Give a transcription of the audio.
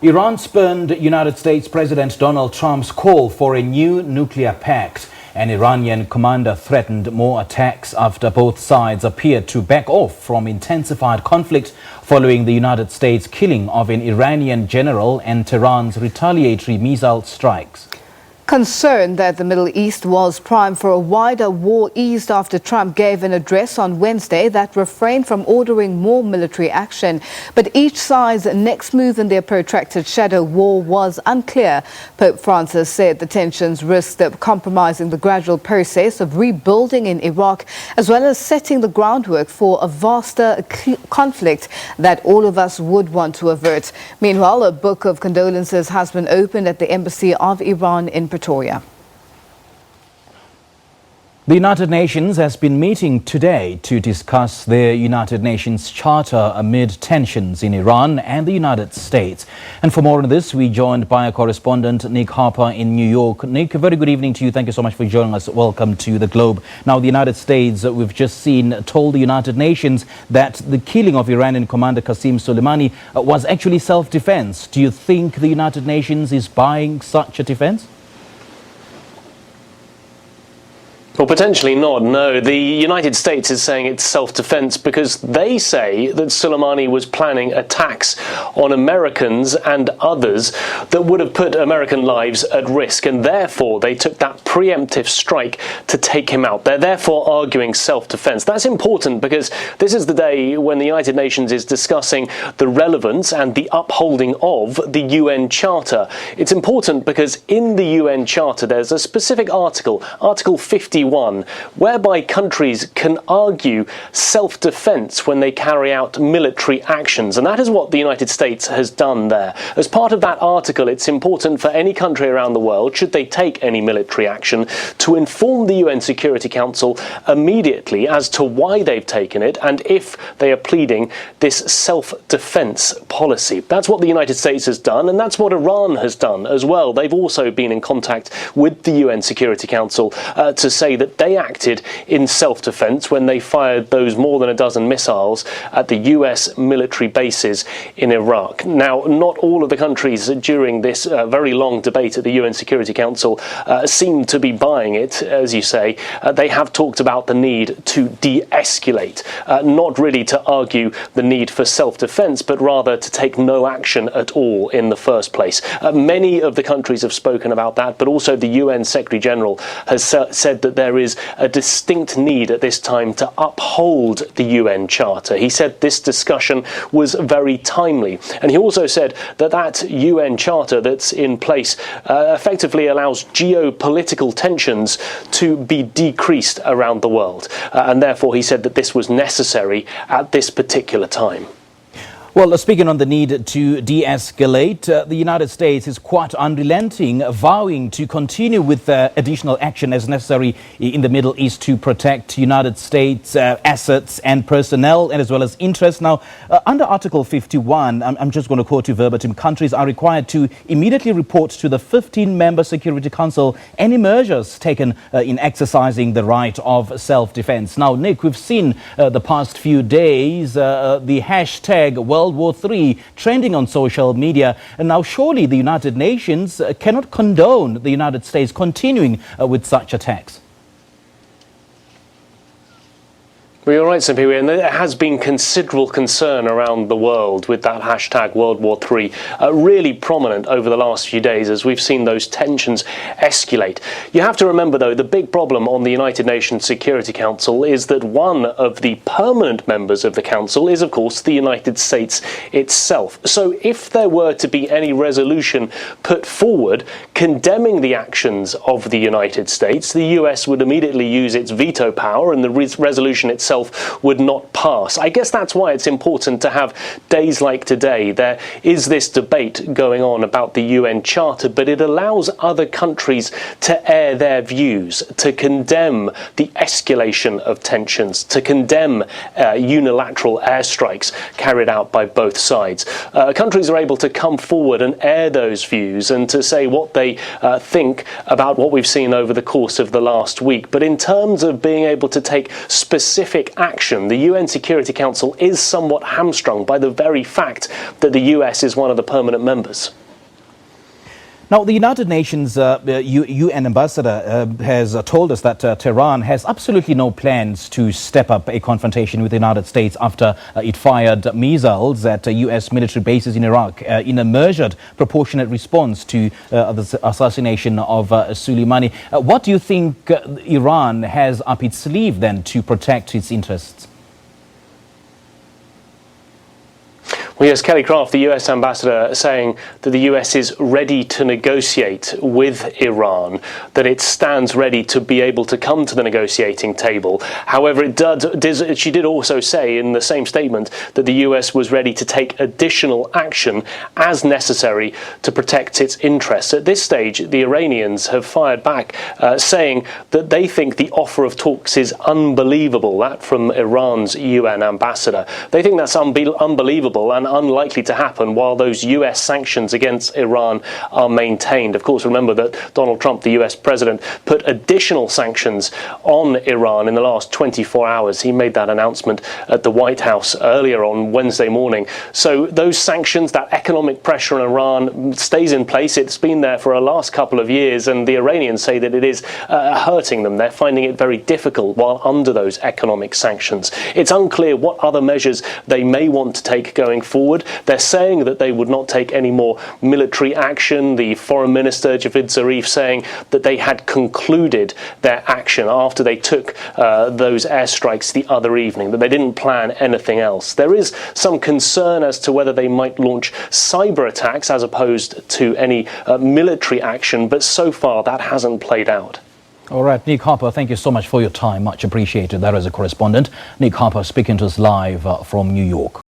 Iran spurned United States President Donald Trump's call for a new nuclear pact. An Iranian commander threatened more attacks after both sides appeared to back off from intensified conflict following the United States killing of an Iranian general and Tehran's retaliatory missile strikes. Concern that the Middle East was primed for a wider war eased after Trump gave an address on Wednesday that refrained from ordering more military action. But each side's next move in their protracted shadow war was unclear. Pope Francis said the tensions risked compromising the gradual process of rebuilding in Iraq, as well as setting the groundwork for a vaster conflict that all of us would want to avert. Meanwhile, a book of condolences has been opened at the Embassy of Iran in Pretoria. The United Nations has been meeting today to discuss their United Nations Charter amid tensions in Iran and the United States. And for more on this, we're joined by our correspondent Nick Harper in New York. Nick, a very good evening to you. Thank you so much for joining us. Welcome to the Globe. Now, the United States, we've just seen, told the United Nations that the killing of Iranian commander Qasem Soleimani was actually self-defense. Do you think the United Nations is buying such a defense? Well, potentially not, no. The United States is saying it's self-defense because they say that Soleimani was planning attacks on Americans and others that would have put American lives at risk, and therefore they took that preemptive strike to take him out. They're therefore arguing self-defense. That's important because this is the day when the United Nations is discussing the relevance and the upholding of the UN Charter. It's important because in the UN Charter there's a specific article, Article 51, whereby countries can argue self-defense when they carry out military actions. And that is what the United States has done there. As part of that article, it's important for any country around the world, should they take any military action, to inform the UN Security Council immediately as to why they've taken it and if they are pleading this self-defense policy. That's what the United States has done, and that's what Iran has done as well. They've also been in contact with the UN Security Council to say that they acted in self-defense when they fired those more than a dozen missiles at the US military bases in Iraq. Now, not all of the countries during this very long debate at the UN Security Council seem to be buying it, as you say. They have talked about the need to de-escalate, not really to argue the need for self-defense, but rather to take no action at all in the first place. Many of the countries have spoken about that, but also the UN Secretary General has said that there is a distinct need at this time to uphold the UN Charter. He said this discussion was very timely, and he also said that that UN Charter that's in place effectively allows geopolitical tensions to be decreased around the world, and therefore he said that this was necessary at this particular time. Well, speaking on the need to de-escalate, the United States is quite unrelenting, vowing to continue with additional action as necessary in the Middle East to protect United States assets and personnel, and as well as interests. Now, under Article 51, I'm just going to quote you verbatim, countries are required to immediately report to the 15-member Security Council any measures taken in exercising the right of self-defense. Now, Nick, we've seen the past few days the hashtag World War III trending on social media, and now surely the United Nations cannot condone the United States continuing with such attacks. Well, you're right, Sampiwi, and there has been considerable concern around the world with that hashtag World War III, really prominent over the last few days as we've seen those tensions escalate. You have to remember, though, the big problem on the United Nations Security Council is that one of the permanent members of the Council is, of course, the United States itself. So if there were to be any resolution put forward condemning the actions of the United States, the US would immediately use its veto power and the resolution itself would not pass. I guess that's why it's important to have days like today. There is this debate going on about the UN Charter, but it allows other countries to air their views, to condemn the escalation of tensions, to condemn unilateral airstrikes carried out by both sides. Countries are able to come forward and air those views and to say what they think about what we've seen over the course of the last week. But in terms of being able to take specific specific action. The UN Security Council is somewhat hamstrung by the very fact that the US is one of the permanent members. Now, the United Nations UN ambassador has told us that Tehran has absolutely no plans to step up a confrontation with the United States after it fired missiles at US military bases in Iraq in a measured, proportionate response to the assassination of Soleimani. What do you think Iran has up its sleeve then to protect its interests? Well, yes, Kelly Craft, the US ambassador, saying that the US is ready to negotiate with Iran, that it stands ready to be able to come to the negotiating table. However, she did also say in the same statement that the US was ready to take additional action as necessary to protect its interests. At this stage, the Iranians have fired back, saying that they think the offer of talks is unbelievable. That from Iran's UN ambassador. They think that's unbelievable and unlikely to happen while those US sanctions against Iran are maintained. Of course, remember that Donald Trump, the US president, put additional sanctions on Iran in the last 24 hours. He made that announcement at the White House earlier on Wednesday morning. So those sanctions, that economic pressure on Iran stays in place. It's been there for the last couple of years, and the Iranians say that it is hurting them. They're finding it very difficult while under those economic sanctions. It's unclear what other measures they may want to take going forward. They're saying that they would not take any more military action. The foreign minister, Javad Zarif, saying that they had concluded their action after they took those airstrikes the other evening, that they didn't plan anything else. There is some concern as to whether they might launch cyber attacks as opposed to any military action, but so far that hasn't played out. All right, Nick Harper, thank you so much for your time. Much appreciated. That is a correspondent, Nick Harper, speaking to us live from New York.